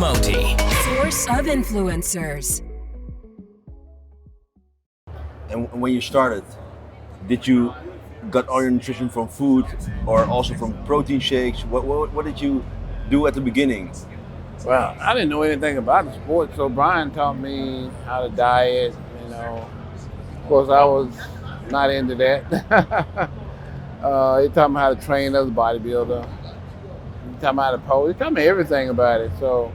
Moti. Source of influencers. And when you started, did you got all your nutrition from food or also from protein shakes? What did you do at the beginning? Well, I didn't know anything about the sport, so Brian taught me how to diet, Of course, I was not into that. He taught me how to train as a bodybuilder. He taught me how to pose. He taught me everything about it. So,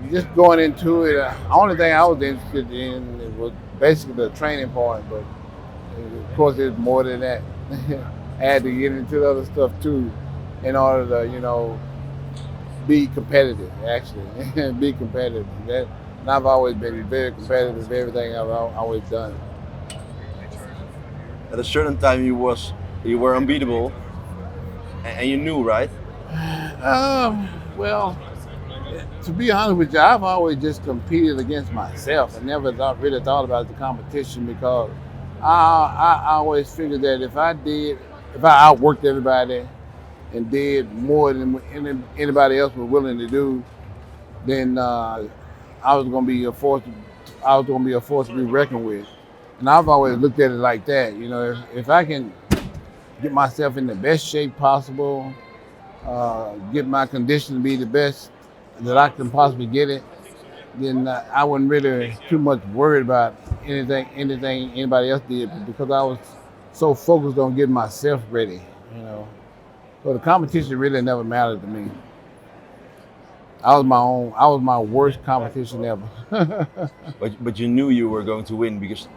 just going into it, the only thing I was interested in was basically the training part, but of course it's more than that. I had to get into the other stuff too in order to, be competitive, actually. Be competitive. And I've always been very competitive with everything I've always done. At a certain time you were unbeatable and you knew, right? Well, to be honest with you, I've always just competed against myself. I never really thought about the competition because I always figured that if I outworked everybody and did more than anybody else was willing to do, then I was going to be a force. I was going to be a force to be reckoned with. And I've always looked at it like that. If I can get myself in the best shape possible, get my condition to be the best that I can possibly get it, then I wasn't really too much worried about anything anybody else did because I was so focused on getting myself ready. So the competition really never mattered to me. I was my worst competition ever. But you knew you were going to win because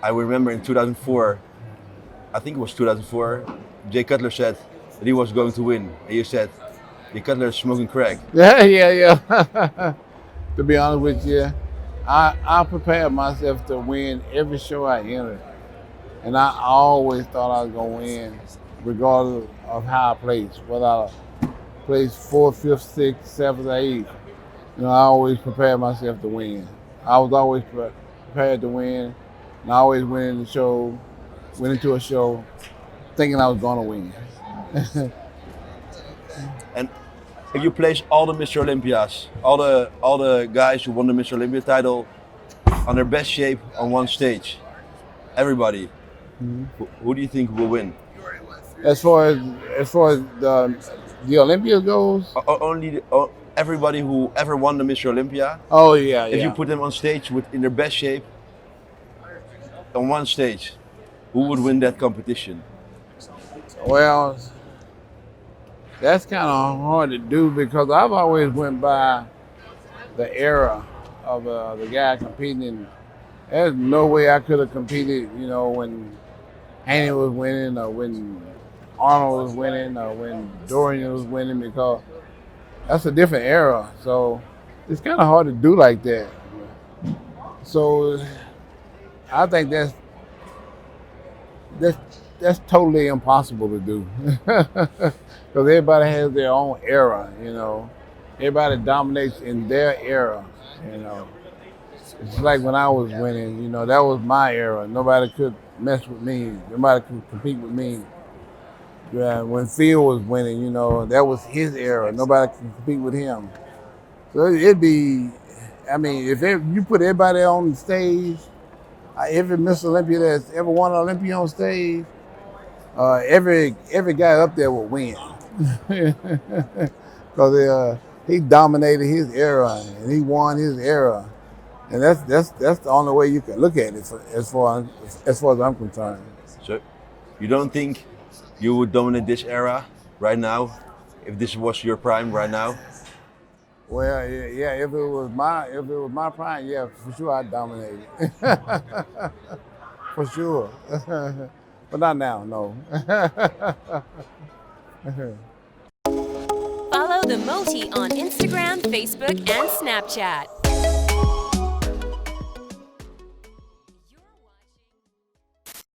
I remember in 2004, I think it was 2004, Jay Cutler said that he was going to win. And you said, Jay Cutler is smoking crack. Yeah. To be honest with you, I prepared myself to win every show I entered. And I always thought I was going to win, regardless of how I placed, whether I placed 4th, 5th, 6th, 7th, or 8th. I always prepared myself to win. I was always prepared to win, and I always went into a show thinking I was going to win. And if you place all the Mr. Olympias, all the guys who won the Mr. Olympia title on their best shape on one stage, everybody, who do you think will win? As far as the Olympia goes, Everybody who ever won the Mr. Olympia. Oh yeah. If you put them on stage in their best shape, on one stage, who would win that competition? Well, that's kind of hard to do because I've always went by the era of the guy competing. There's no way I could have competed, when Haney was winning or when Arnold was winning or when Dorian was winning because that's a different era. So it's kind of hard to do like that. So I think that's totally impossible to do because everybody has their own era. Everybody dominates in their era. It's like when I was winning. That was my era. Nobody could mess with me. Nobody could compete with me. Yeah, when Phil was winning, that was his era. Nobody can compete with him. So it'd be, if you put everybody on the stage, every Miss Olympia that's ever won an Olympia on stage, every guy up there will win. Because he dominated his era and he won his era. And that's the only way you can look at it as far as I'm concerned. So you don't think you would dominate this era right now, if this was your prime right now? Well, yeah. If it was my prime, yeah, for sure I'd dominate it. For sure. But not now, no. Follow the Moti on Instagram, Facebook, and Snapchat.